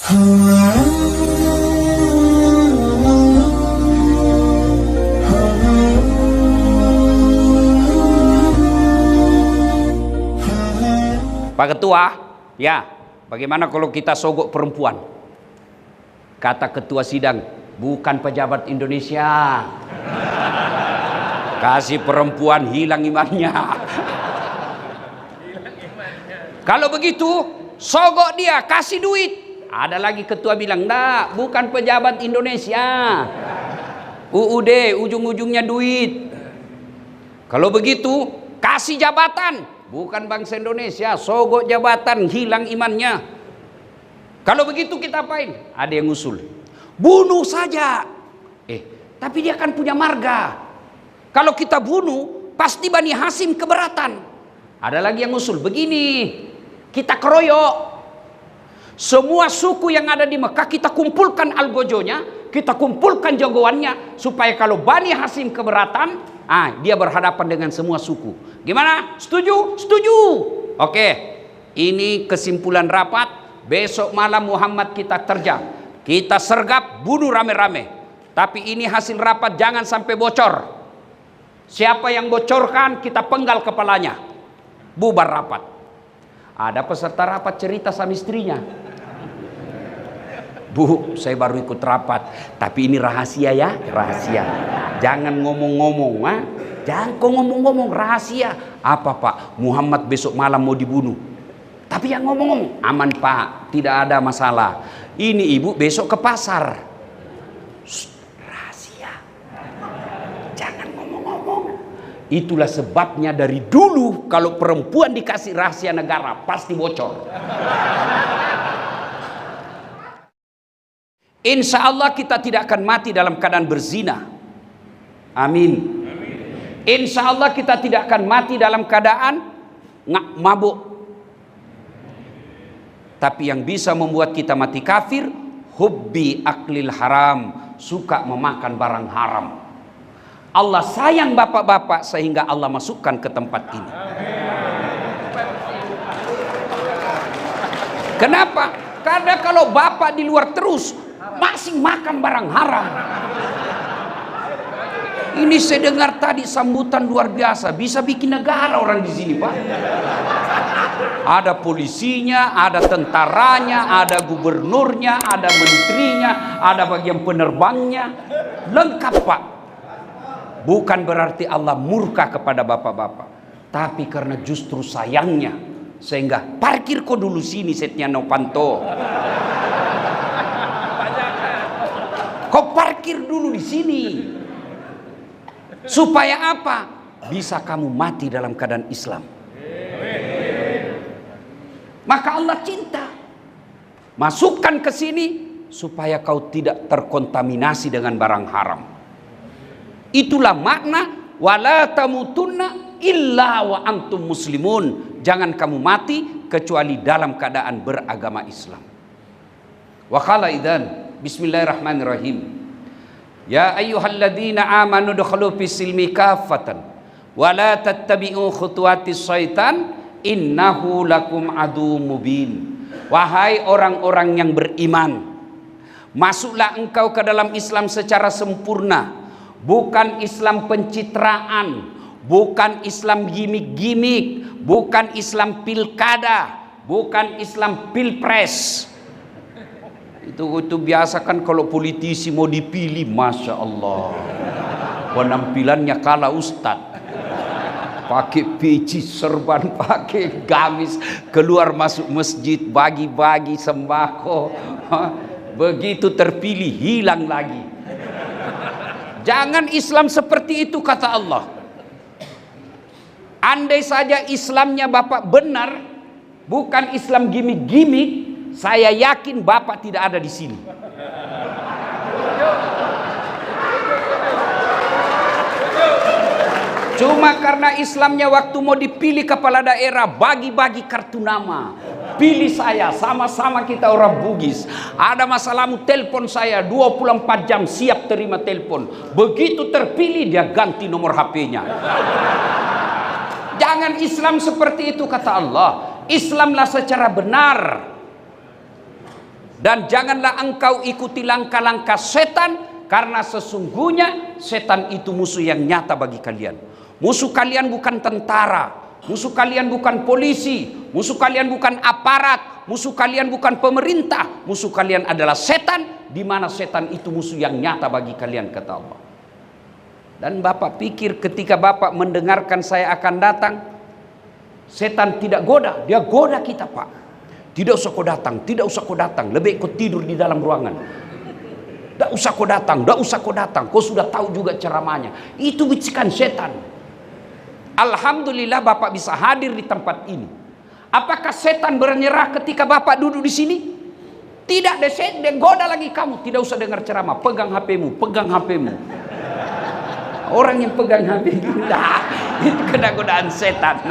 Pak Ketua, ya, bagaimana kalau kita sogok perempuan? Kata Ketua Sidang, bukan pejabat Indonesia. Kasih perempuan hilang imannya. Kalau begitu, sogok dia, kasih duit. Ada lagi ketua bilang, enggak, bukan pejabat Indonesia. UUD, ujung-ujungnya duit. Kalau begitu, kasih jabatan. Bukan bangsa Indonesia, sogok jabatan, hilang imannya. Kalau begitu kita apain? Ada yang usul, bunuh saja. Tapi dia kan punya marga. Kalau kita bunuh, pasti Bani Hasyim keberatan. Ada lagi yang usul, begini, kita keroyok. Semua suku yang ada di Mekah kita kumpulkan algojonya, kita kumpulkan jagoannya, supaya kalau Bani Hasyim keberatan, dia berhadapan dengan semua suku. Gimana? Setuju? Setuju. Oke, ini kesimpulan rapat. Besok malam Muhammad kita terjang, kita sergap, bunuh rame-rame. Tapi ini hasil rapat, jangan sampai bocor. Siapa yang bocorkan, kita penggal kepalanya. Bubar rapat. Ada peserta rapat cerita sama istrinya, Bu, saya baru ikut rapat, tapi ini rahasia ya, rahasia. Jangan ngomong-ngomong, jangan kok ngomong-ngomong, rahasia. Apa Pak? Muhammad besok malam mau dibunuh. Tapi yang ngomong-ngomong, aman Pak, tidak ada masalah. Ini ibu besok ke pasar. Shh, rahasia. Jangan ngomong-ngomong. Itulah sebabnya dari dulu kalau perempuan dikasih rahasia negara pasti bocor. Insya Allah kita tidak akan mati dalam keadaan berzina. Amin. Insya Allah kita tidak akan mati dalam keadaan mabuk. Tapi yang bisa membuat kita mati kafir, hubbi aklil haram, suka memakan barang haram. Allah sayang bapak-bapak sehingga Allah masukkan ke tempat ini. Kenapa? Karena kalau bapak di luar terus masih makan barang haram. Ini saya dengar tadi sambutan luar biasa, bisa bikin negara orang di sini Pak. Ada polisinya, ada tentaranya, ada gubernurnya, ada menterinya, ada bagian penerbangnya, lengkap Pak. Bukan berarti Allah murka kepada bapak-bapak, tapi karena justru sayangnya, sehingga parkir kok dulu sini Setia Novanto. Kau parkir dulu di sini. Supaya apa? Bisa kamu mati dalam keadaan Islam. Maka Allah cinta. Masukkan ke sini supaya kau tidak terkontaminasi dengan barang haram. Itulah makna wala tamutunna illa wa antum muslimun. Jangan kamu mati kecuali dalam keadaan beragama Islam. Wa qala idzan bismillahirrahmanirrahim. Ya ayyuhalladzina amanu dukhulu fis silmi kaffatan wa la tattabi'u khutuwatis syaitan innahu lakum aduwwum mubin. Wahai orang-orang yang beriman, masuklah engkau ke dalam Islam secara sempurna, bukan Islam pencitraan, bukan Islam gimik-gimik, bukan Islam pilkada, bukan Islam pilpres. Itu biasa kan kalau politisi mau dipilih, Masya Allah, penampilannya kalah ustad, pakai peci, serban, pakai gamis, keluar masuk masjid, bagi-bagi sembako. Begitu terpilih hilang lagi. Jangan Islam seperti itu kata Allah. Andai saja Islamnya Bapak benar, bukan Islam gimik-gimik, saya yakin Bapak tidak ada di sini. Cuma karena Islamnya waktu mau dipilih kepala daerah, bagi-bagi kartu nama. Pilih saya, sama-sama kita orang Bugis. Ada masalahmu, telepon saya 24 jam siap terima telepon. Begitu terpilih dia ganti nomor HP-nya. Jangan Islam seperti itu kata Allah. Islamlah secara benar. Dan janganlah engkau ikuti langkah-langkah setan, karena sesungguhnya setan itu musuh yang nyata bagi kalian. Musuh kalian bukan tentara, musuh kalian bukan polisi, musuh kalian bukan aparat, musuh kalian bukan pemerintah, musuh kalian adalah setan, di mana setan itu musuh yang nyata bagi kalian, kata Allah. Dan Bapak pikir ketika Bapak mendengarkan saya akan datang, setan tidak goda, dia goda kita, Pak. Tidak usah kau datang, tidak usah kau datang, lebih kau tidur di dalam ruangan. Tidak usah kau datang, tidak usah kau datang, kau sudah tahu juga ceramahnya. Itu bisikan setan. Alhamdulillah Bapak bisa hadir di tempat ini. Apakah setan bernyerah ketika Bapak duduk di sini? Tidak, dia goda lagi kamu. Tidak usah dengar ceramah, pegang HP-mu, pegang HP-mu. Orang yang pegang HP itu kena godaan setan.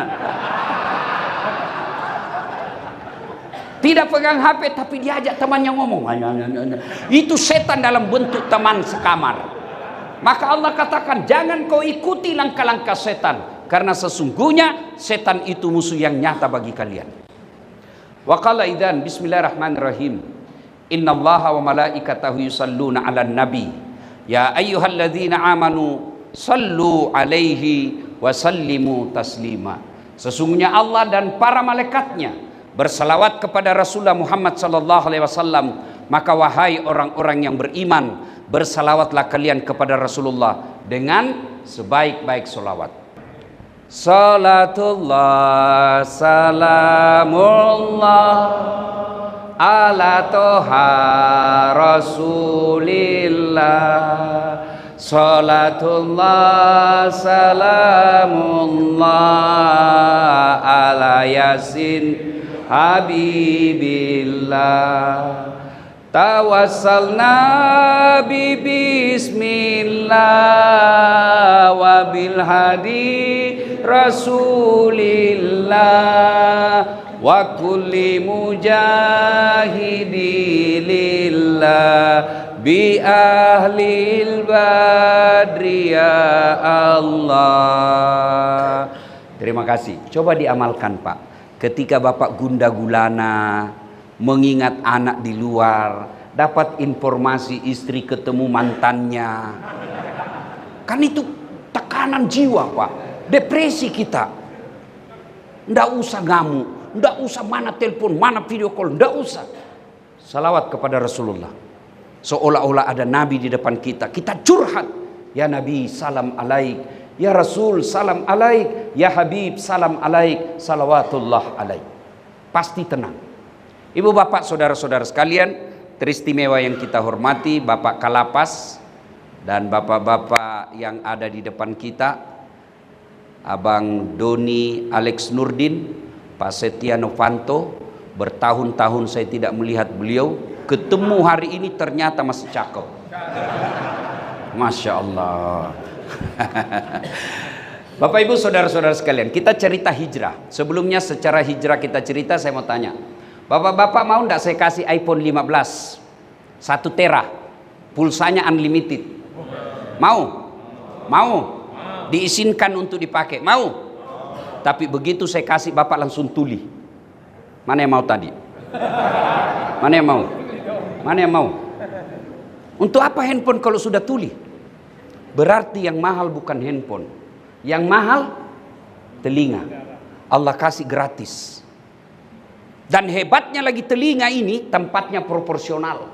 Tidak pegang HP tapi diajak temannya ngomong. Itu setan dalam bentuk teman sekamar. Maka Allah katakan, jangan kau ikuti langkah-langkah setan, karena sesungguhnya setan itu musuh yang nyata bagi kalian. Wa qala idzan bismillahirrahmanirrahim. Innallaha wa malaikatahu yusalluna 'alan nabi. Ya ayyuhalladzina amanu sallu 'alaihi wa sallimu taslima. Sesungguhnya Allah dan para malaikatnya bersalawat kepada Rasulullah Muhammad sallallahu alaihi wasallam, maka wahai orang-orang yang beriman, bersalawatlah kalian kepada Rasulullah dengan sebaik-baik salawat. Salatullah salamullah ala toha rasulillah. Salatullah salamullah ala yasin Habibillah. Tawassalna bi bismillah wa bil hadi rasulillah wa kulli mujahidi lillah bi ahlil badri ya Allah. Terima kasih. Coba diamalkan, Pak. Ketika Bapak gundah gulana, mengingat anak di luar, dapat informasi istri ketemu mantannya, kan itu tekanan jiwa, Pak. Depresi kita. Nggak usah ngamuk, nggak usah mana telepon, mana video call, nggak usah. Salawat kepada Rasulullah. Seolah-olah ada Nabi di depan kita. Kita curhat. Ya Nabi, salam alaik. Ya Rasul, salam alaik. Ya Habib, salam alaik. Salawatullah alaik. Pasti tenang. Ibu bapak saudara-saudara sekalian, teristimewa yang kita hormati, Bapak Kalapas dan bapak-bapak yang ada di depan kita, Abang Doni Alex Nurdin, Pak Setia Novanto. Bertahun-tahun saya tidak melihat beliau, ketemu hari ini ternyata masih cakep. Masya Allah. Bapak ibu saudara-saudara sekalian, kita cerita hijrah. Sebelumnya secara hijrah kita cerita, saya mau tanya, bapak-bapak mau enggak saya kasih iPhone 15 1 tera, pulsanya unlimited? Mau? Mau? Diizinkan untuk dipakai? Mau? Tapi begitu saya kasih, bapak langsung tuli. Mana yang mau tadi? Mana yang mau? Mana yang mau? Untuk apa handphone kalau sudah tuli? Berarti yang mahal bukan handphone, yang mahal telinga. Allah kasih gratis. Dan hebatnya lagi, telinga ini tempatnya proporsional.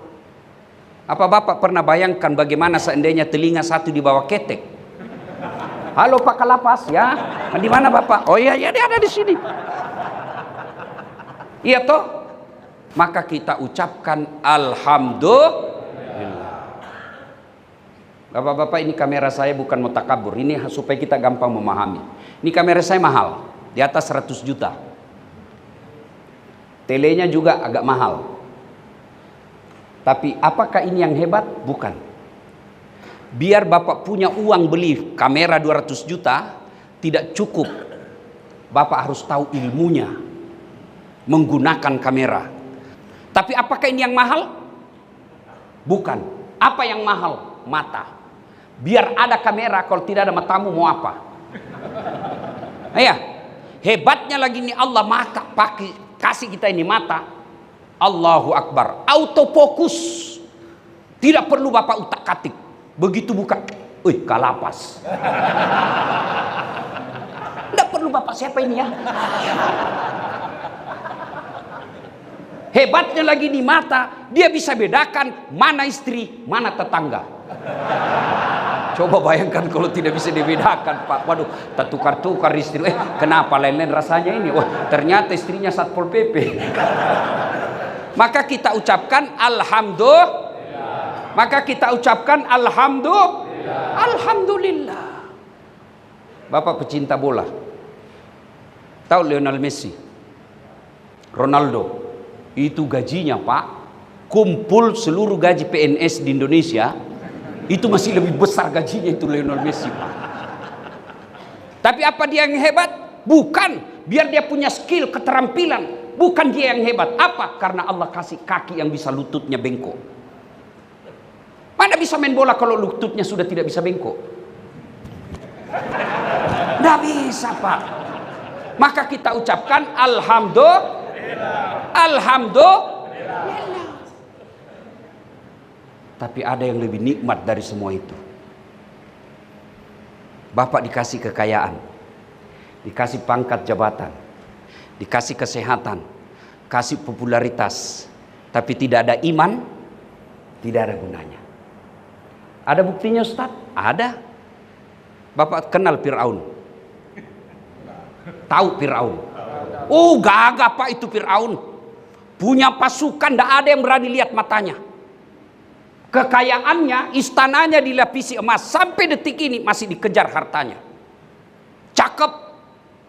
Apa bapak pernah bayangkan bagaimana seandainya telinga satu di bawah ketek? Halo Pak Kalapas, ya? Di mana bapak? Oh iya, dia ada di sini. Iya toh? Maka kita ucapkan alhamdulillah. Bapak-bapak, ini kamera saya bukan mutakabur, ini supaya kita gampang memahami. Ini kamera saya mahal, di atas 100 juta. Telenya juga agak mahal. Tapi apakah ini yang hebat? Bukan. Biar bapak punya uang beli kamera 200 juta, tidak cukup. Bapak harus tahu ilmunya menggunakan kamera. Tapi apakah ini yang mahal? Bukan. Apa yang mahal? Mata. Biar ada kamera, kalau tidak ada matamu mau apa? Ya, hebatnya lagi nih Allah mata, kasih kita ini mata. Allahu Akbar, autofokus. Tidak perlu Bapak utak-atik. Begitu buka, wih, kalapas. Tidak perlu Bapak, siapa ini ya? Hebatnya lagi di mata, dia bisa bedakan mana istri, mana tetangga. Coba bayangkan kalau tidak bisa dibedakan, Pak. Waduh, tertukar-tukar istri. Kenapa lain-lain rasanya ini? Wah, ternyata istrinya Satpol PP. Maka kita ucapkan alhamdulillah. Maka kita ucapkan alhamdulillah. Alhamdulillah. Bapak pecinta bola, tahu Lionel Messi, Ronaldo? Itu gajinya, Pak, kumpul seluruh gaji PNS di Indonesia, itu masih lebih besar gajinya itu Lionel Messi, Pak. Tapi apa dia yang hebat? Bukan, biar dia punya skill, keterampilan. Bukan dia yang hebat. Apa? Karena Allah kasih kaki yang bisa lututnya bengkok. Mana bisa main bola kalau lututnya sudah tidak bisa bengkok? Tidak bisa, Pak. Maka kita ucapkan alhamdulillah. Alhamdulillah. Tapi ada yang lebih nikmat dari semua itu. Bapak dikasih kekayaan, dikasih pangkat jabatan, dikasih kesehatan, kasih popularitas, tapi tidak ada iman, tidak ada gunanya. Ada buktinya, Ustaz? Ada. Bapak kenal Fir'aun? Tahu Fir'aun? Oh, gagah, Pak, itu Fir'aun. Punya pasukan, tidak ada yang berani lihat matanya. Kekayaannya, istananya dilapisi emas. Sampai detik ini masih dikejar hartanya. Cakep,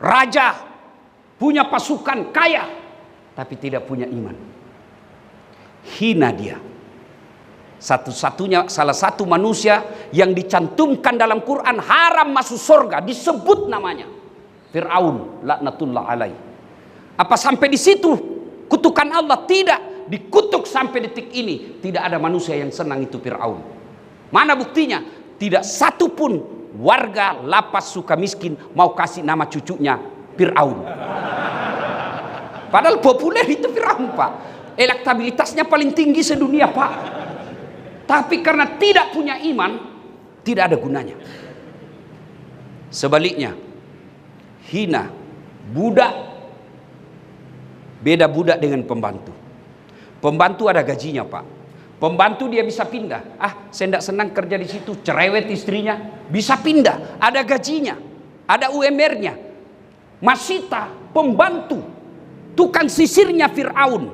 raja, punya pasukan, kaya, tapi tidak punya iman. Hina dia. Satu-satunya, salah satu manusia yang dicantumkan dalam Quran haram masuk surga, disebut namanya Fir'aun, laknatullah alaih. Apa sampai di situ kutukan Allah? Tidak, dikutuk sampai detik ini. Tidak ada manusia yang senang itu Fir'aun. Mana buktinya? Tidak satu pun warga lapas Sukamiskin mau kasih nama cucunya Fir'aun. Padahal populer itu Fir'aun, Pak. Elektabilitasnya paling tinggi sedunia, Pak. Tapi karena tidak punya iman, tidak ada gunanya. Sebaliknya, hina, budak. Beda budak dengan pembantu. Pembantu ada gajinya, Pak. Pembantu dia bisa pindah. Saya tidak senang kerja di situ, cerewet istrinya, bisa pindah. Ada gajinya, ada UMR-nya. Masita, pembantu, tukang sisirnya Fir'aun,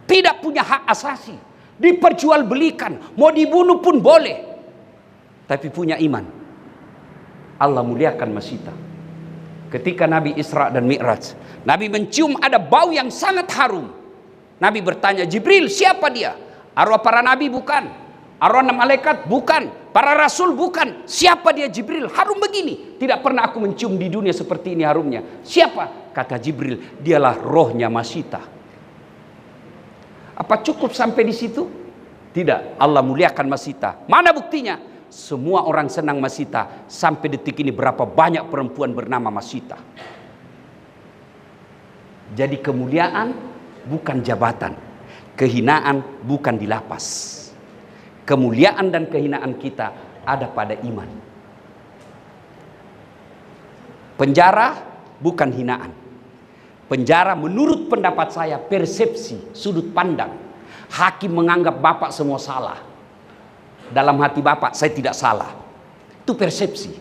tidak punya hak asasi, diperjualbelikan, mau dibunuh pun boleh, tapi punya iman. Allah muliakan Masita. Ketika Nabi Isra dan Mi'raj, Nabi mencium ada bau yang sangat harum. Nabi bertanya, Jibril, siapa dia? Arwah para nabi bukan, arwah malaikat bukan, para rasul bukan. Siapa dia Jibril? Harum begini. Tidak pernah aku mencium di dunia seperti ini harumnya. Siapa? Kata Jibril, dialah rohnya Masita. Apa cukup sampai di situ? Tidak, Allah muliakan Masita. Mana buktinya? Semua orang senang Masita. Sampai detik ini berapa banyak perempuan bernama Masita. Jadi kemuliaan bukan jabatan, kehinaan bukan di lapas. Kemuliaan dan kehinaan kita ada pada iman. Penjara bukan hinaan. Penjara menurut pendapat saya persepsi, sudut pandang. Hakim menganggap Bapak semua salah. Dalam hati Bapak saya tidak salah. Itu persepsi.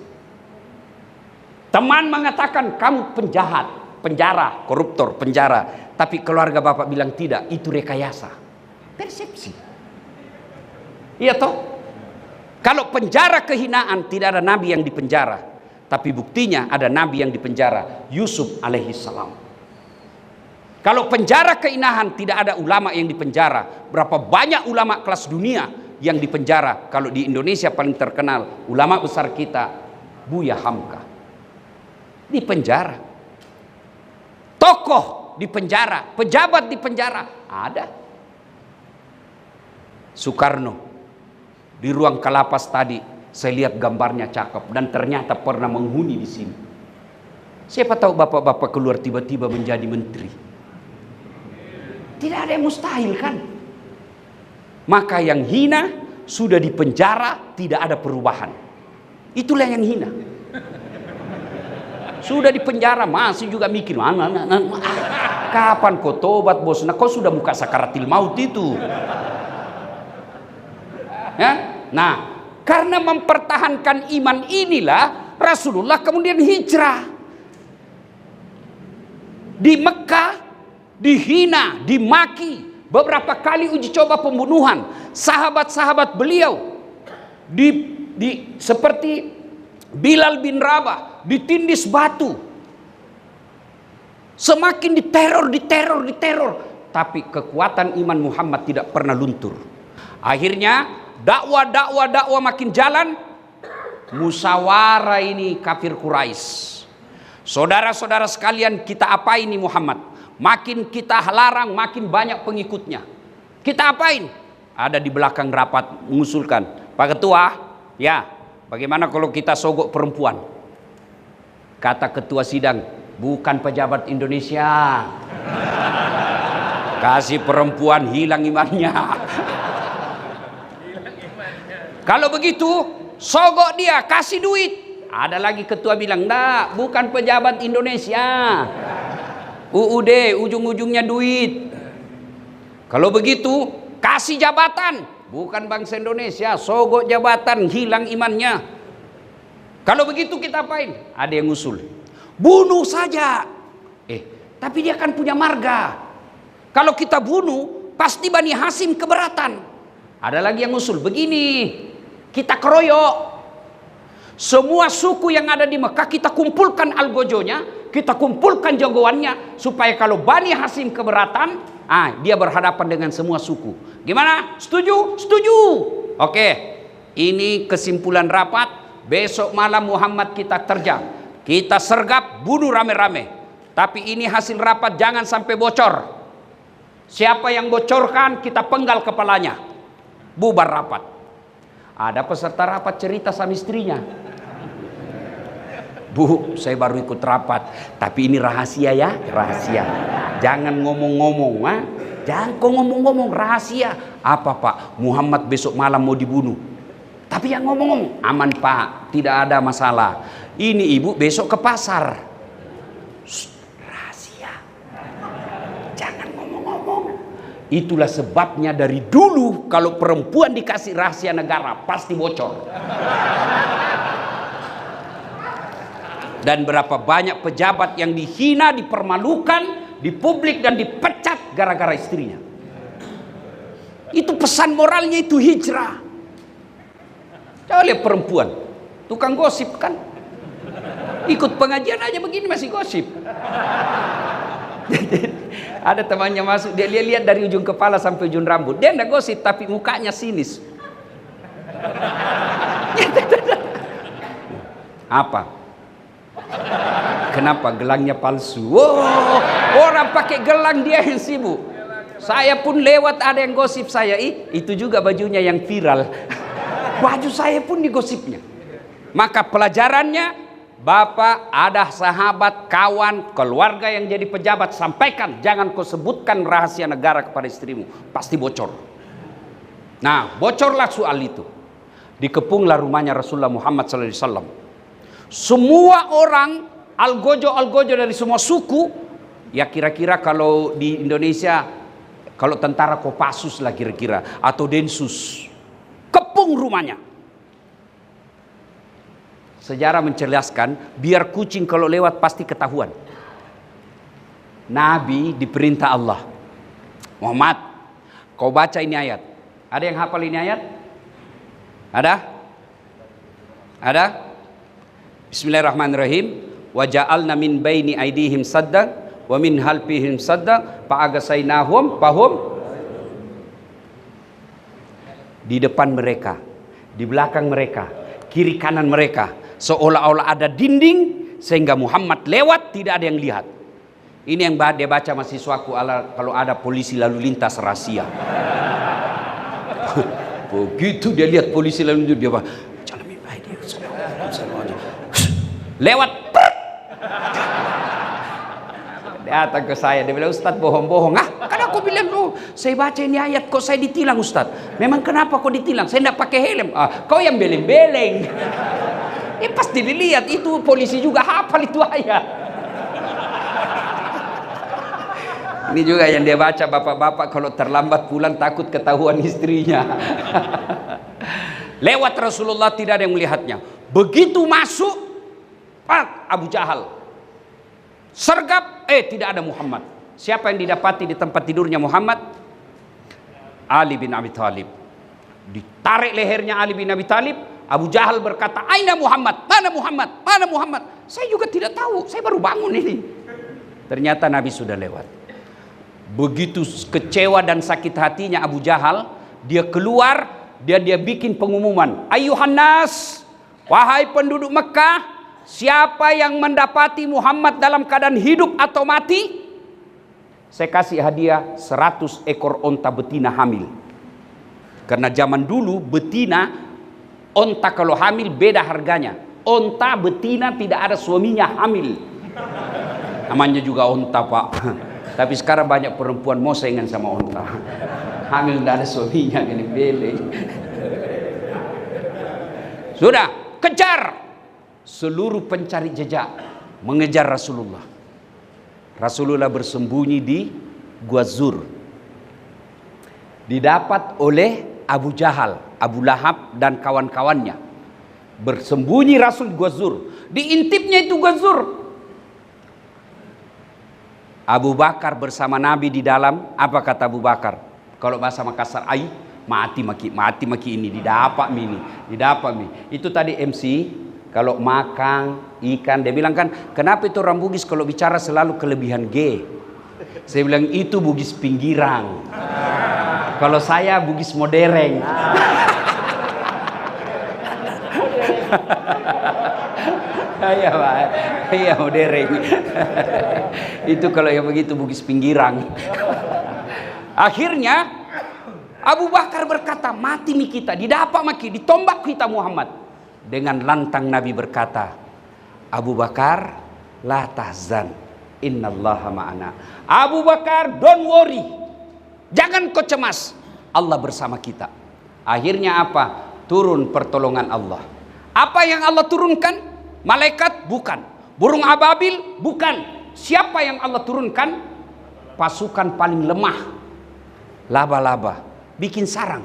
Teman mengatakan kamu penjahat, penjara, koruptor, penjara. Tapi keluarga Bapak bilang tidak, itu rekayasa. Persepsi. Iya toh? Kalau penjara kehinaan, tidak ada nabi yang dipenjara. Tapi buktinya ada nabi yang dipenjara, Yusuf alaihissalam. Kalau penjara keinahan, tidak ada ulama yang dipenjara. Berapa banyak ulama kelas dunia yang dipenjara. Kalau di Indonesia paling terkenal, ulama besar kita, Buya Hamka. Dipenjara. Tokoh dipenjara, pejabat dipenjara. Ada. Soekarno. Di ruang kalapas tadi, saya lihat gambarnya cakep. Dan ternyata pernah menghuni di sini. Siapa tahu bapak-bapak keluar tiba-tiba menjadi menteri. Tidak ada yang mustahil kan? Maka yang hina sudah dipenjara, tidak ada perubahan. Itulah yang hina. Sudah dipenjara masih juga mikir, kapan kau tobat bos? Nah, kau sudah muka sakaratil maut itu. Ya? Nah, karena mempertahankan iman inilah Rasulullah kemudian hijrah. Di Mekah dihina, dimaki, beberapa kali uji coba pembunuhan. Sahabat-sahabat beliau seperti Bilal bin Rabah ditindis batu. Semakin diteror. Tapi kekuatan iman Muhammad tidak pernah luntur. Akhirnya dakwah makin jalan. Musyawarah ini kafir Quraisy. Saudara-saudara sekalian, kita apain ini Muhammad? Makin kita larang, makin banyak pengikutnya. Kita apain? Ada di belakang rapat mengusulkan, Pak Ketua, ya, bagaimana kalau kita sogok perempuan? Kata ketua sidang, bukan pejabat Indonesia. Kasih perempuan hilang imannya. Kalau begitu, sogok dia, kasih duit. Ada lagi ketua bilang, "Enggak, bukan pejabat Indonesia. UUD, ujung-ujungnya duit. Kalau begitu, kasih jabatan. Bukan bangsa Indonesia, sogok jabatan, hilang imannya. Kalau begitu kita apain?" Ada yang usul, bunuh saja. Tapi dia kan punya marga. Kalau kita bunuh, pasti Bani Hasyim keberatan. Ada lagi yang usul, begini, kita keroyok. Semua suku yang ada di Mekah kita kumpulkan algojonya, kita kumpulkan jagoannya, supaya kalau Bani Hasyim keberatan, dia berhadapan dengan semua suku. Gimana? Setuju? Setuju. Oke, ini kesimpulan rapat. Besok malam Muhammad kita terjang, kita sergap, bunuh rame-rame. Tapi ini hasil rapat, jangan sampai bocor. Siapa yang bocorkan, kita penggal kepalanya. Bubar rapat. Ada peserta rapat cerita sama istrinya, "Bu, saya baru ikut rapat, tapi ini rahasia ya, rahasia. Jangan ngomong-ngomong, jangan kau ngomong-ngomong, rahasia." "Apa Pak?" "Muhammad besok malam mau dibunuh." "Tapi yang ngomong-ngomong." "Aman Pak, tidak ada masalah. Ini ibu besok ke pasar." "Rahasia, jangan ngomong-ngomong." Itulah sebabnya dari dulu kalau perempuan dikasih rahasia negara pasti bocor. Dan berapa banyak pejabat yang dihina, dipermalukan di publik dan dipecat gara-gara istrinya. Itu pesan moralnya, itu hijrah. Coba lihat perempuan, tukang gosip kan? Ikut pengajian aja begini masih gosip. Ada temannya masuk, dia lihat dari ujung kepala sampai ujung rambut. Dia enggak gosip tapi mukanya sinis. Apa? Kenapa? Gelangnya palsu. Oh, orang pakai gelang dia yang sibuk. Saya pun lewat ada yang gosip saya. Itu juga bajunya yang viral. Baju saya pun digosipnya. Maka pelajarannya, Bapak, ada sahabat, kawan, keluarga yang jadi pejabat, sampaikan. Jangan kau sebutkan rahasia negara kepada istrimu. Pasti bocor. Nah, bocorlah soal itu. Dikepunglah rumahnya Rasulullah Muhammad SAW. Semua orang, algojo dari semua suku, ya kira-kira kalau di Indonesia, kalau tentara Kopassus lah kira-kira, atau Densus, kepung rumahnya. Sejarah menjelaskan, biar kucing kalau lewat pasti ketahuan. Nabi diperintah Allah, "Muhammad, kau baca ini ayat." Ada yang hafal ini ayat? Ada? Ada? Bismillahirrahmanirrahim. Wa ja'alna min baini aidihim saddan wa min halfihim saddan fa agasainahum fahum. Di depan mereka, di belakang mereka, kiri kanan mereka, seolah-olah ada dinding sehingga Muhammad lewat tidak ada yang lihat. Ini yang dia baca mahasiswaku kalau ada polisi lalu lintas rahasia. Begitu dia lihat polisi lalu lintas, dia lewat, datang ke saya, dia bilang, "Ustaz bohong-bohong." Kan aku bilang Saya baca ini ayat kok saya ditilang Ustaz. Memang kenapa kok ditilang? Saya tidak pakai helm. Kau yang beleng-beleng. Pasti dilihat itu polisi juga hafal itu ayat. Ini juga yang dia baca bapak-bapak kalau terlambat pulang takut ketahuan istrinya. Lewat Rasulullah tidak ada yang melihatnya. Begitu masuk, Pak Abu Jahal sergap, tidak ada Muhammad. Siapa yang didapati di tempat tidurnya Muhammad? Ali bin Abi Thalib. Ditarik lehernya Ali bin Abi Thalib. Abu Jahal berkata, "Aina Muhammad? Mana Muhammad? Mana Muhammad?" Saya juga tidak tahu, saya baru bangun ini. Ternyata Nabi sudah lewat. Begitu kecewa dan sakit hatinya Abu Jahal, dia keluar, dia bikin pengumuman, "Ayuhan nas, wahai penduduk Mekah, siapa yang mendapati Muhammad dalam keadaan hidup atau mati, saya kasih hadiah 100 ekor onta betina hamil." Karena zaman dulu betina, onta kalau hamil beda harganya. Onta betina tidak ada suaminya hamil. Namanya juga onta, Pak. Tapi sekarang banyak perempuan mau saingan sama onta. Hamil tidak ada suaminya, gini beleng. Sudah, kejar. Seluruh pencari jejak mengejar Rasulullah. Rasulullah bersembunyi di Gua Zur. Didapat oleh Abu Jahal, Abu Lahab dan kawan-kawannya. Bersembunyi Rasul Gua Zur. Diintipnya itu Gua Zur. Abu Bakar bersama Nabi di dalam. Apa kata Abu Bakar? Kalau bahasa Makassar, mati maki ini didapat mi. Itu tadi MC. Kalau makan ikan, dia bilang kan, kenapa itu orang Bugis kalau bicara selalu kelebihan G? Saya bilang itu Bugis pinggiran. Kalau saya Bugis modern. Iya Pak, iya modern. Itu kalau yang begitu Bugis pinggiran. Akhirnya Abu Bakar berkata, mati mi kita, didapat maki, ditombak kita Muhammad. Dengan lantang Nabi berkata, Abu Bakar, la tahzan, innallaha ma'ana. Abu Bakar, don't worry, jangan kau cemas, Allah bersama kita. Akhirnya apa? Turun pertolongan Allah. Apa yang Allah turunkan? Malaikat? Bukan. Burung ababil? Bukan. Siapa yang Allah turunkan? Pasukan paling lemah, laba-laba. Bikin sarang.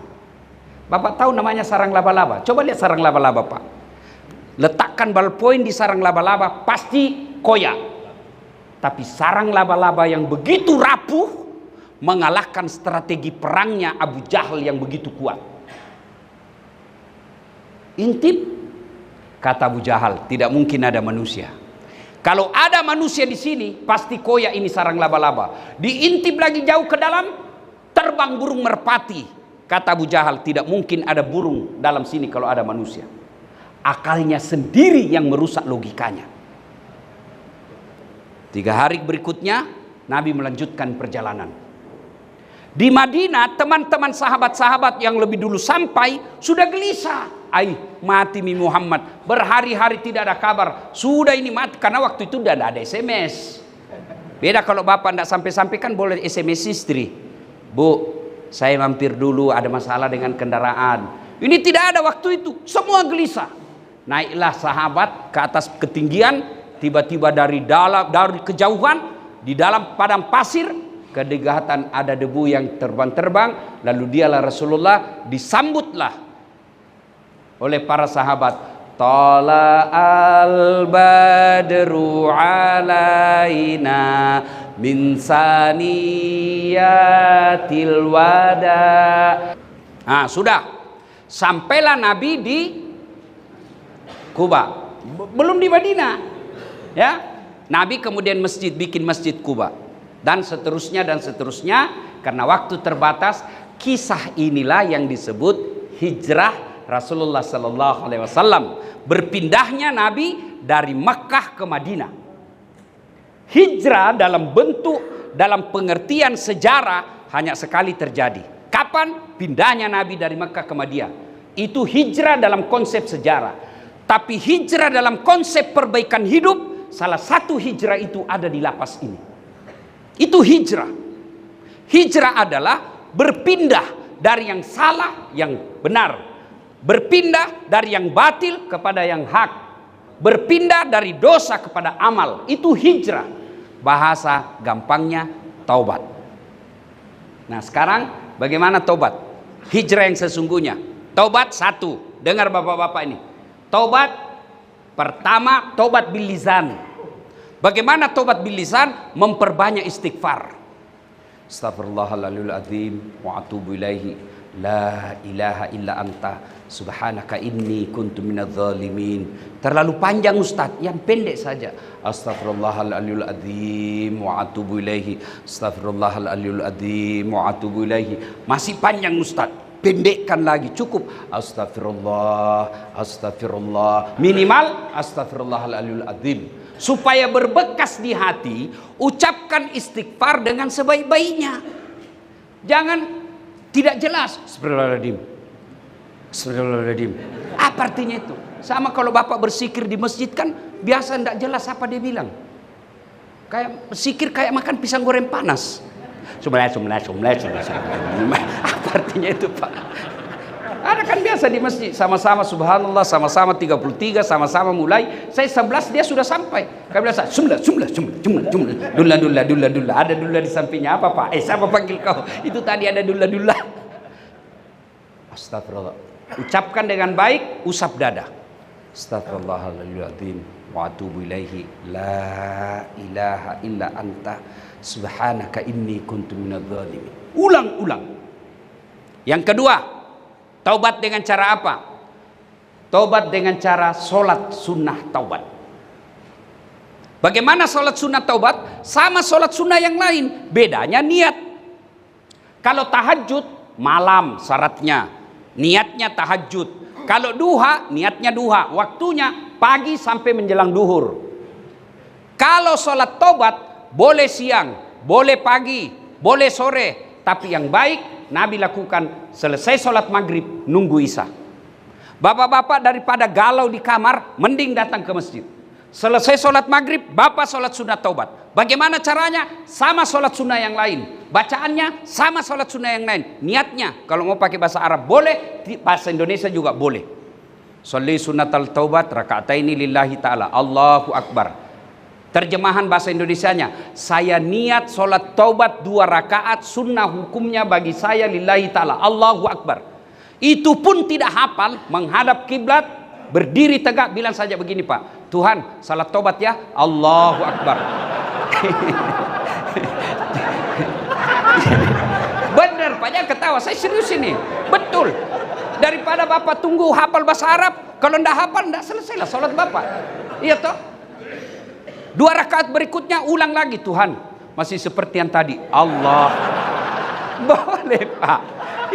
Bapak tahu namanya sarang laba-laba? Coba lihat sarang laba-laba, Pak. Letakkan ballpoint di sarang laba-laba, pasti koyak. Tapi sarang laba-laba yang begitu rapuh mengalahkan strategi perangnya Abu Jahal yang begitu kuat. Intip, kata Abu Jahal, tidak mungkin ada manusia. Kalau ada manusia di sini, pasti koyak ini sarang laba-laba. Diintip lagi jauh ke dalam, terbang burung merpati. Kata Abu Jahal, tidak mungkin ada burung dalam sini kalau ada manusia. Akalnya sendiri yang merusak logikanya. 3 hari berikutnya, Nabi melanjutkan perjalanan. Di Madinah, teman-teman sahabat-sahabat yang lebih dulu sampai, sudah gelisah. Mati mi Muhammad. Berhari-hari tidak ada kabar. Sudah ini mati, karena waktu itu tidak ada SMS. Beda kalau bapak tidak sampai-sampai kan boleh SMS istri. Bu, saya mampir dulu, ada masalah dengan kendaraan. Ini tidak ada waktu itu, semua gelisah. Naiklah sahabat ke atas ketinggian, tiba-tiba dari kejauhan, di dalam padang pasir, kedekatan ada debu yang terbang-terbang, lalu dialah Rasulullah, disambutlah oleh para sahabat. Tala al-badru alaina min saniyatil wada. Sudah. Sampailah Nabi di Kuba. Belum di Madinah. Ya. Nabi kemudian bikin masjid Kuba. Dan seterusnya karena waktu terbatas, kisah inilah yang disebut hijrah Rasulullah sallallahu alaihi wasallam. Berpindahnya Nabi dari Makkah ke Madinah. Hijrah dalam pengertian sejarah hanya sekali terjadi. Kapan? Pindahnya Nabi dari Makkah ke Madinah. Itu hijrah dalam konsep sejarah. Tapi hijrah dalam konsep perbaikan hidup, salah satu hijrah itu ada di lapas ini. Itu hijrah. Hijrah adalah berpindah dari yang salah yang benar, berpindah dari yang batil kepada yang hak, berpindah dari dosa kepada amal. Itu hijrah. Bahasa gampangnya taubat. Nah sekarang bagaimana taubat? Hijrah yang sesungguhnya. Taubat satu. Dengar bapak-bapak ini. Taubat pertama, taubat bil lisan. Bagaimana taubat bil lisan? Memperbanyak istighfar. Astaghfirullahaladzim wa atubu ilaihi. La ilaha illa anta subhanaka inni kuntu minadz zalimin. Terlalu panjang Ustaz, yang pendek saja. Astaghfirullahaladzim wa atubu ilaihi. Astaghfirullahaladzim wa atubu ilaihi. Masih panjang Ustaz, pendekkan lagi, cukup astagfirullah, minimal astaghfirullahaladzim. Supaya berbekas di hati, ucapkan istighfar dengan sebaik-baiknya. Jangan tidak jelas. Astagfirullahaladzim. Apa artinya itu? Sama kalau bapak bersikir di masjid kan biasa tidak jelas apa dia bilang. Kayak sikir kayak makan pisang goreng panas. Apa artinya itu Pak? Ada kan biasa di masjid sama-sama subhanallah, sama-sama 33, sama-sama mulai. Saya 11 dia sudah sampai. Kami biasa jumlah. Dulla. Ada dulla di sampingnya apa Pak? Siapa panggil kau? Itu tadi ada dulla. Astagfirullah. Ucapkan dengan baik, usap dada. Astagfirullahaladzim wa atubu ilaihi. La ilaha illa anta subhanaka inni kuntu minadz zalimin. Ulang. Yang kedua, taubat dengan cara apa? Taubat dengan cara sholat sunnah taubat. Bagaimana sholat sunnah taubat? Sama sholat sunnah yang lain, bedanya niat. Kalau tahajud malam syaratnya, niatnya tahajud. Kalau duha, niatnya duha, waktunya pagi sampai menjelang duhur. Kalau sholat taubat boleh siang, boleh pagi, boleh sore, tapi yang baik Nabi lakukan selesai sholat maghrib nunggu isya. Bapak-bapak daripada galau di kamar, mending datang ke masjid. Selesai sholat maghrib, bapak sholat sunnah taubat. Bagaimana caranya? Sama sholat sunnah yang lain. Bacaannya sama sholat sunnah yang lain. Niatnya kalau mau pakai bahasa Arab boleh, bahasa Indonesia juga boleh. Sholli sunnatal taubat raka'ataini lillahi ta'ala. Allahu Akbar. Terjemahan bahasa Indonesianya, saya niat sholat taubat 2 rakaat sunnah hukumnya bagi saya lillahi ta'ala. Allahu Akbar. Itu pun tidak hafal, menghadap kiblat, berdiri tegak, bilang saja begini Pak, Tuhan salat taubat ya, Allahu Akbar. Benar Pak, jangan ketawa, saya serius ini, betul. Daripada Bapak tunggu hafal bahasa Arab, kalau tidak hafal tidak selesailah sholat Bapak. Iya toh? 2 rakaat berikutnya ulang lagi, Tuhan masih seperti yang tadi, Allah. Boleh Pak,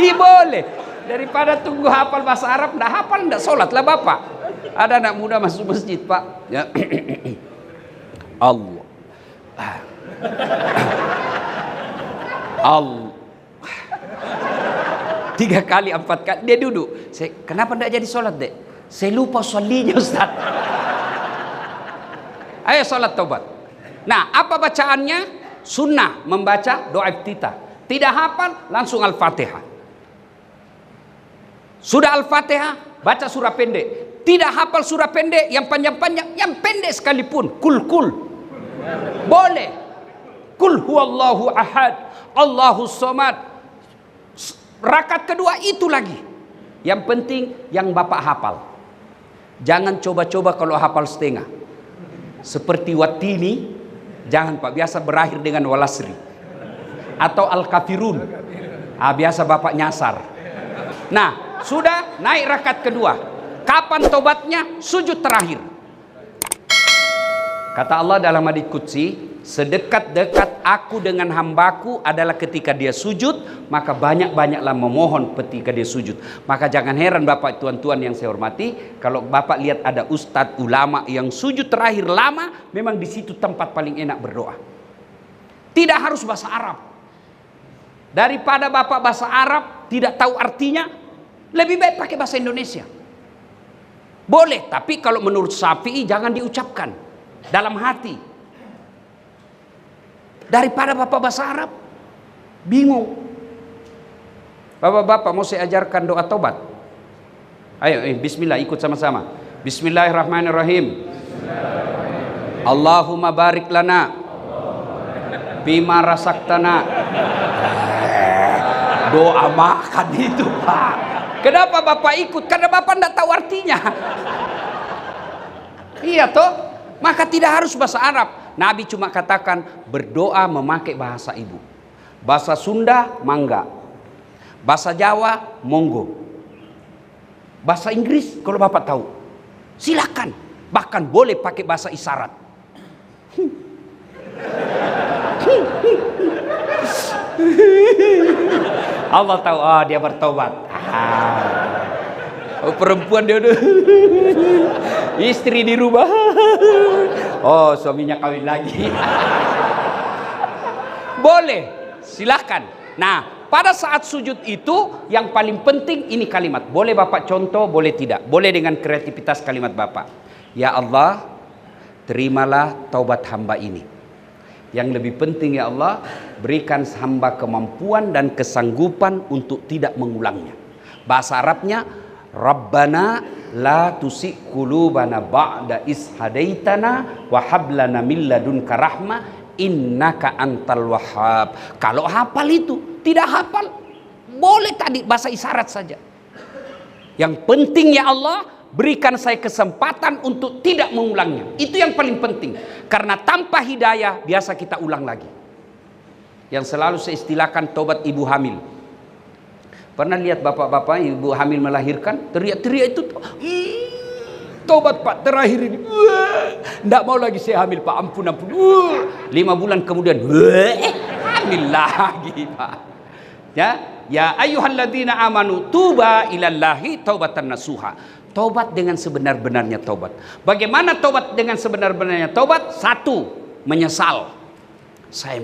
iya boleh. Daripada tunggu hafal bahasa Arab, nggak hafal nggak sholat lah Bapak. Ada anak muda masuk masjid Pak, ya. Allah, Allah, 3 kali 4 kali dia duduk. Kenapa nggak jadi sholat dek? Saya lupa sholinya Ustaz. Ayo sholat taubat. Nah, apa bacaannya? Sunnah membaca doa iftitah. Tidak hafal, langsung Al-Fatihah. Sudah Al-Fatihah, baca surah pendek. Tidak hafal surah pendek, yang panjang-panjang, yang pendek sekalipun. Kul. Boleh. Kul huwallahu ahad, Allahus somad. Rakaat kedua itu lagi. Yang penting yang Bapak hafal. Jangan coba-coba kalau hafal setengah. Seperti Watini, jangan Pak, biasa berakhir dengan Walasri atau Al-Kafirun. Biasa Bapak nyasar. Nah, sudah naik rakaat kedua. Kapan tobatnya? Sujud terakhir. Kata Allah dalam hadits qudsi, sedekat-dekat aku dengan hambaku adalah ketika dia sujud, maka banyak-banyaklah memohon ketika dia sujud. Maka jangan heran Bapak tuan-tuan yang saya hormati, kalau Bapak lihat ada ustadz ulama yang sujud terakhir lama, memang di situ tempat paling enak berdoa. Tidak harus bahasa Arab. Daripada Bapak bahasa Arab tidak tahu artinya, lebih baik pakai bahasa Indonesia. Boleh, tapi kalau menurut Syafi'i jangan diucapkan dalam hati. Daripada Bapak bahasa Arab bingung. Bapak-bapak mau saya ajarkan doa taubat. Ayo, bismillah, ikut sama-sama. Bismillahirrahmanirrahim. Allahumma barik lana bima rasaktana. Doa makan itu, Pak. Kenapa Bapak ikut? Karena Bapak tidak tahu artinya. Iya toh? Maka tidak harus bahasa Arab. Nabi cuma katakan berdoa memakai bahasa ibu. Bahasa Sunda, mangga. Bahasa Jawa, monggo. Bahasa Inggris, kalau Bapak tahu, silakan. Bahkan boleh pakai bahasa isyarat. Allah tahu, dia bertobat. Oh, perempuan dia udah istri di rumah. Oh, suaminya kawin lagi. Boleh, silakan. Nah, pada saat sujud itu yang paling penting ini kalimat. Boleh Bapak contoh, boleh tidak. Boleh dengan kreativitas kalimat Bapak. Ya Allah, terimalah taubat hamba ini. Yang lebih penting ya Allah, berikan hamba kemampuan dan kesanggupan untuk tidak mengulangnya. Bahasa Arabnya, Rabbana la tusik qulubana ba'da is hadaitana wa hab lana min ladunka rahmah innaka antal wahhab. Kalau hafal itu, tidak hafal, boleh tadi bahasa isyarat saja. Yang penting ya Allah, berikan saya kesempatan untuk tidak mengulangnya. Itu yang paling penting. Karena tanpa hidayah biasa kita ulang lagi. Yang selalu saya istilahkan tobat ibu hamil. Pernah lihat bapak-bapak ibu hamil melahirkan, teriak-teriak itu, tobat Pak terakhir ini, tidak mau lagi saya hamil Pak, ampun. 5 bulan kemudian, hamil lagi Pak. Ya ayyuhalladzina amanu tuba ilallahi taubatan nasuha. Taubat dengan sebenar-benarnya taubat. Bagaimana taubat dengan sebenar-benarnya taubat? 1, menyesal. Saya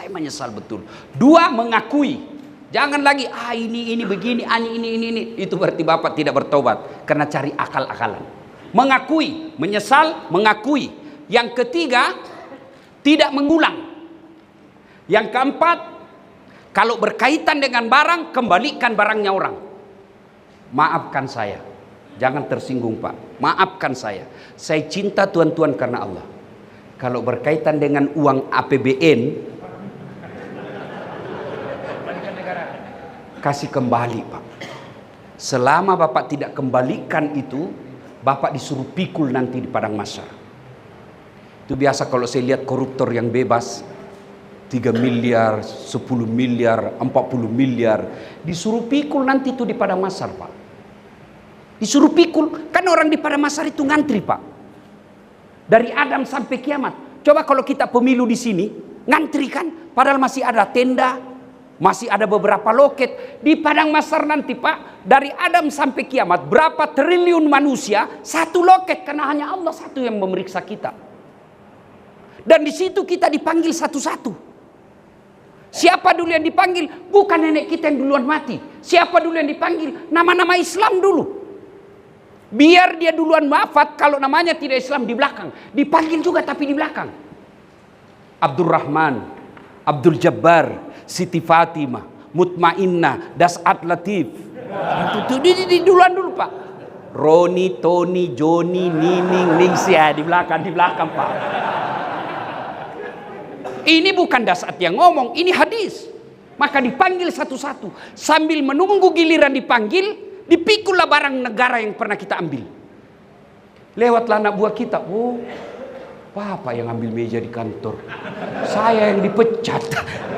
menyesal betul. 2, mengakui. Jangan lagi ini begini, ini. Itu berarti Bapak tidak bertobat karena cari akal-akalan. Mengakui, menyesal, mengakui. Yang ketiga, tidak mengulang. Yang keempat, kalau berkaitan dengan barang, kembalikan barangnya orang. Maafkan saya. Jangan tersinggung Pak. Maafkan saya. Saya cinta tuan-tuan karena Allah. Kalau berkaitan dengan uang APBN, kasih kembali Pak. Selama Bapak tidak kembalikan itu, Bapak disuruh pikul nanti di padang mahsyar. Itu biasa kalau saya lihat koruptor yang bebas, 3 miliar, 10 miliar, 40 miliar, disuruh pikul nanti itu di padang mahsyar Pak. Disuruh pikul, kan orang di padang mahsyar itu ngantri Pak. Dari Adam sampai kiamat. Coba kalau kita pemilu di sini, ngantri kan, padahal masih ada tenda, masih ada beberapa loket. Di padang mahsyar nanti Pak, dari Adam sampai kiamat, berapa triliun manusia, 1 loket, karena hanya Allah satu yang memeriksa kita. Dan di situ kita dipanggil satu-satu. Siapa dulu yang dipanggil? Bukan nenek kita yang duluan mati. Siapa dulu yang dipanggil? Nama-nama Islam dulu. Biar dia duluan wafat, kalau namanya tidak Islam di belakang. Dipanggil juga tapi di belakang. Abdurrahman, Abdul Jabbar, Siti Fatimah, Mutmainnah, Das'at Latif. Itu di duluan dulu Pak. Roni, Tony, Joni, Nining, Ningsia di belakang Pak. Ini bukan Das'at yang ngomong, ini hadis. Maka dipanggil satu-satu. Sambil menunggu giliran dipanggil, dipikullah barang negara yang pernah kita ambil. Lewatlah anak buah kita. Oh, Bapak yang ambil meja di kantor, saya yang dipecat.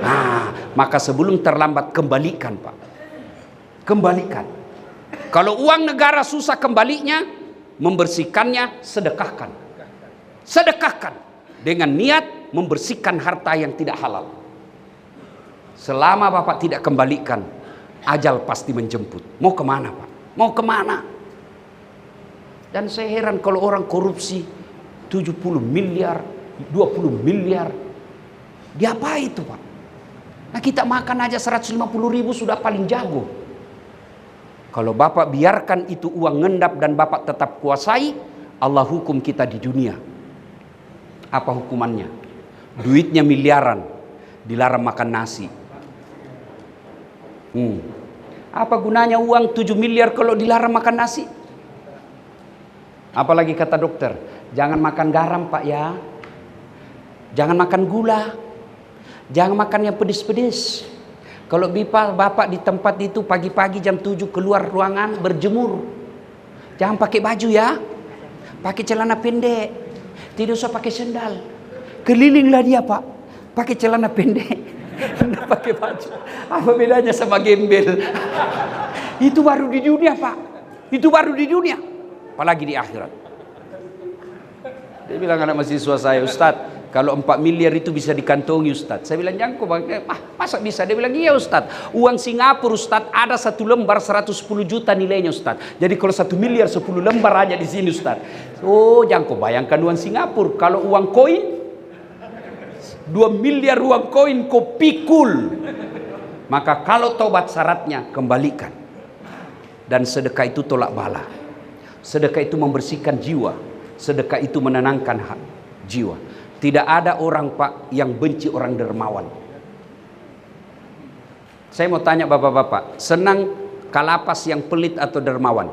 Nah, maka sebelum terlambat kembalikan Pak. Kembalikan. Kalau uang negara susah kembalinya, membersihkannya sedekahkan. Sedekahkan dengan niat membersihkan harta yang tidak halal. Selama Bapak tidak kembalikan, ajal pasti menjemput. Mau kemana Pak? Mau kemana? Dan saya heran kalau orang korupsi 70 miliar, 20 miliar. Diapa itu Pak? Nah kita makan aja 150 ribu sudah paling jago. Kalau Bapak biarkan itu uang ngendap dan Bapak tetap kuasai, Allah hukum kita di dunia. Apa hukumannya? Duitnya miliaran, dilarang makan nasi. Apa gunanya uang 7 miliar kalau dilarang makan nasi? Apalagi kata dokter, jangan makan garam Pak ya. Jangan makan gula. Jangan makan yang pedis-pedis. Kalau bapak di tempat itu pagi-pagi jam 7 keluar ruangan berjemur. Jangan pakai baju ya. Pakai celana pendek. Tidak usah pakai sendal. Kelilinglah dia Pak. Pakai celana pendek. Tidak pakai baju. Apa bedanya sama gembel? Itu baru di dunia Pak. Itu baru di dunia. Apalagi di akhirat. Dia bilang anak mahasiswa saya, Ustadz, kalau 4 miliar itu bisa dikantongi Ustadz. Saya bilang, jangan kok masa bisa? Dia bilang, iya Ustadz. Uang Singapura Ustadz ada 1 lembar 110 juta nilainya Ustadz. Jadi kalau 1 miliar 10 lembar aja di sini Ustadz. Oh, jangan kok bayangkan uang Singapura. Kalau uang koin 2 miliar uang koin kau pikul. Maka kalau tobat syaratnya kembalikan. Dan sedekah itu tolak bala. Sedekah itu membersihkan jiwa. Sedekah itu menenangkan jiwa. Tidak ada orang Pak yang benci orang dermawan. Saya mau tanya bapak-bapak, senang kalapas yang pelit atau dermawan?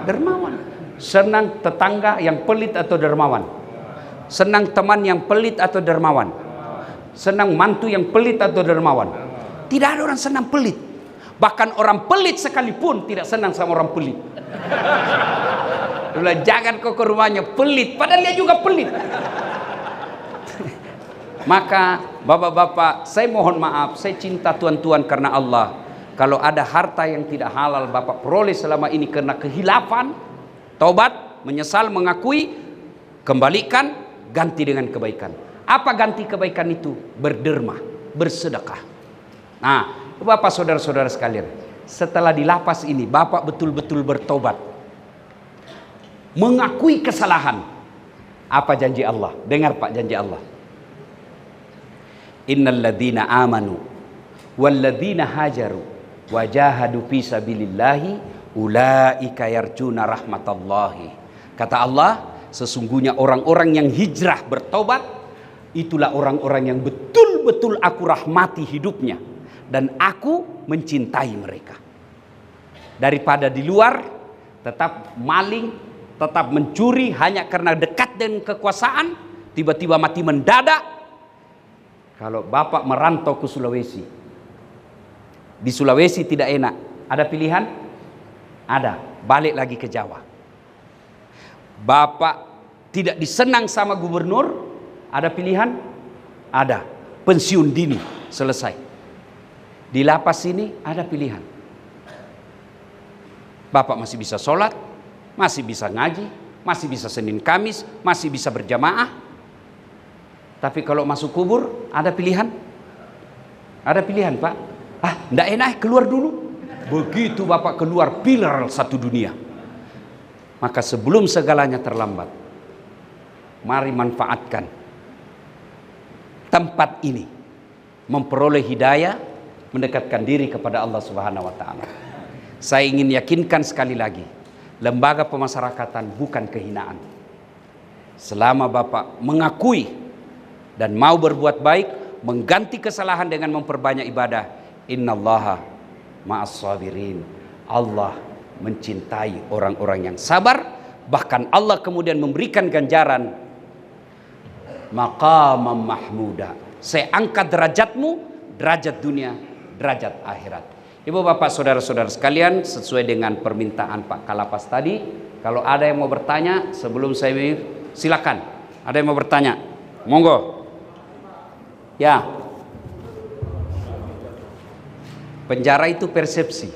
Dermawan. Senang tetangga yang pelit atau dermawan? Senang teman yang pelit atau dermawan? Senang mantu yang pelit atau dermawan? Tidak ada orang senang pelit. Bahkan orang pelit sekalipun tidak senang sama orang pelit. Jangan kau ke rumahnya pelit, padahal dia juga pelit. Maka bapak-bapak, saya mohon maaf, saya cinta tuan-tuan karena Allah. Kalau ada harta yang tidak halal bapak peroleh selama ini karena kehilafan, tobat, menyesal, mengakui, kembalikan, ganti dengan kebaikan. Apa ganti kebaikan itu? Berderma, bersedekah. Nah, bapak saudara-saudara sekalian, setelah di lapas ini bapak betul-betul bertobat, mengakui kesalahan. Apa janji Allah? Dengar Pak janji Allah. Innal ladzina amanu wal ladzina hajaru wajahadu fi sabilillahi ulaika yarjuna rahmatallahi. Kata Allah, sesungguhnya orang-orang yang hijrah bertobat itulah orang-orang yang betul-betul aku rahmati hidupnya dan aku mencintai mereka. Daripada di luar tetap maling, tetap mencuri hanya karena dekat dengan kekuasaan, tiba-tiba mati mendadak. Kalau bapak merantau ke Sulawesi, di Sulawesi tidak enak, ada pilihan? Ada, balik lagi ke Jawa. Bapak tidak disenang sama gubernur, ada pilihan? Ada, pensiun dini, selesai. Di lapas ini ada pilihan. Bapak masih bisa sholat, masih bisa ngaji, masih bisa Senin Kamis, masih bisa berjamaah. Tapi kalau masuk kubur ada pilihan? Ada pilihan Pak? Enggak enak, keluar dulu. Begitu Bapak keluar, pilar satu dunia. Maka sebelum segalanya terlambat, mari manfaatkan tempat ini, memperoleh hidayah, mendekatkan diri kepada Allah Subhanahu wa taala. Saya ingin yakinkan sekali lagi, lembaga pemasyarakatan bukan kehinaan. Selama Bapak mengakui dan mau berbuat baik, mengganti kesalahan dengan memperbanyak ibadah, innallaha ma'as sabirin. Allah mencintai orang-orang yang sabar. Bahkan Allah kemudian memberikan ganjaran maqamam mahmuda. Saya angkat derajatmu, derajat dunia, derajat akhirat. Ibu bapak saudara-saudara sekalian, sesuai dengan permintaan Pak Kalapas tadi, kalau ada yang mau bertanya sebelum saya silakan. Ada yang mau bertanya? Monggo. Ya. Penjara itu persepsi.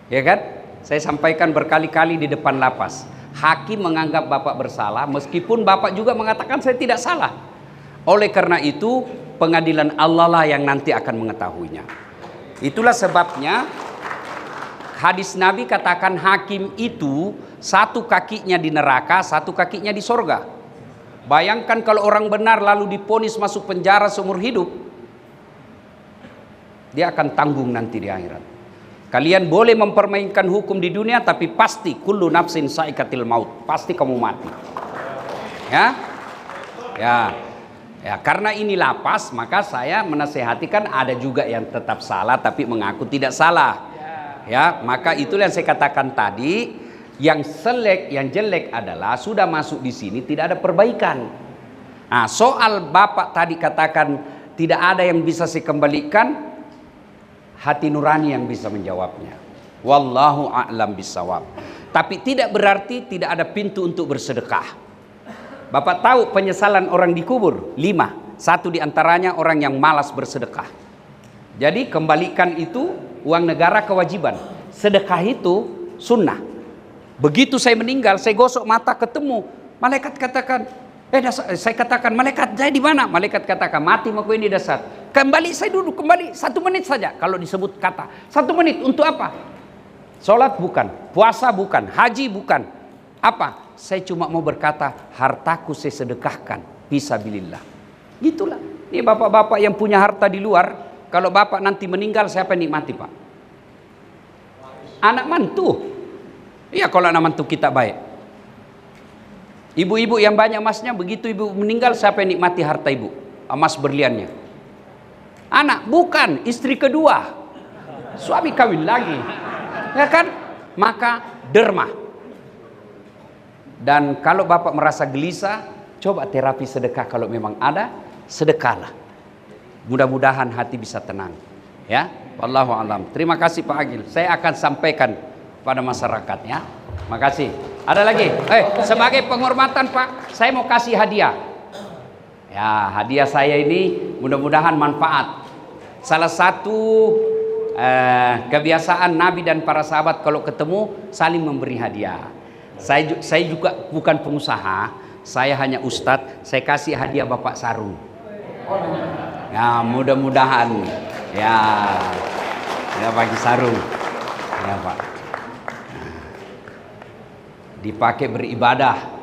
Ya kan? Saya sampaikan berkali-kali di depan lapas. Hakim menganggap Bapak bersalah meskipun Bapak juga mengatakan saya tidak salah. Oleh karena itu, pengadilan Allah lah yang nanti akan mengetahuinya. Itulah sebabnya hadis Nabi katakan hakim itu satu kakinya di neraka, satu kakinya di sorga. Bayangkan kalau orang benar lalu diponis masuk penjara seumur hidup, dia akan tanggung nanti di akhirat. Kalian boleh mempermainkan hukum di dunia, tapi pasti kullu nafsin saikatil maut, pasti kamu mati. Ya, ya. Ya, karena ini lapas, maka saya menasehatikan ada juga yang tetap salah tapi mengaku tidak salah. Ya, maka itulah yang saya katakan tadi, yang jelek adalah sudah masuk di sini tidak ada perbaikan. Nah, soal Bapak tadi katakan tidak ada yang bisa saya kembalikan, hati nurani yang bisa menjawabnya. Wallahu a'lam bisawab. Tapi tidak berarti tidak ada pintu untuk bersedekah. Bapak tahu penyesalan orang dikubur 5. Satu diantaranya orang yang malas bersedekah. Jadi kembalikan itu uang negara kewajiban. Sedekah itu sunnah. Begitu saya meninggal, saya gosok mata ketemu, malaikat katakan, saya katakan, malaikat saya di mana? Malaikat katakan, mati maku ini dasar. Kembali saya duduk, kembali 1 menit saja. Kalau disebut kata 1 menit untuk apa? Sholat bukan, puasa bukan, haji bukan. Apa? Saya cuma mau berkata, hartaku saya sedekahkan fisabilillah. Gitulah. Ini bapak-bapak yang punya harta di luar, kalau bapak nanti meninggal, siapa yang nikmati, Pak? Anak mantu. Iya, kalau anak mantu kita baik. Ibu-ibu yang banyak emasnya, begitu ibu meninggal, siapa yang nikmati harta ibu? Emas berliannya. Anak, bukan, istri kedua. Suami kawin lagi. Ya kan? Maka derma. Dan kalau bapak merasa gelisah, coba terapi sedekah kalau memang ada, sedekahlah. Mudah-mudahan hati bisa tenang. Ya, wallahu alam. Terima kasih Pak Agil. Saya akan sampaikan pada masyarakat ya. Makasih. Ada lagi? Sebagai penghormatan Pak, saya mau kasih hadiah. Ya, hadiah saya ini mudah-mudahan manfaat. Salah satu kebiasaan Nabi dan para sahabat kalau ketemu saling memberi hadiah. Saya juga bukan pengusaha, saya hanya ustadz. Saya kasih hadiah Bapak sarung. Ya, mudah-mudahan ya bagi sarung. Ya Pak. Dipakai beribadah.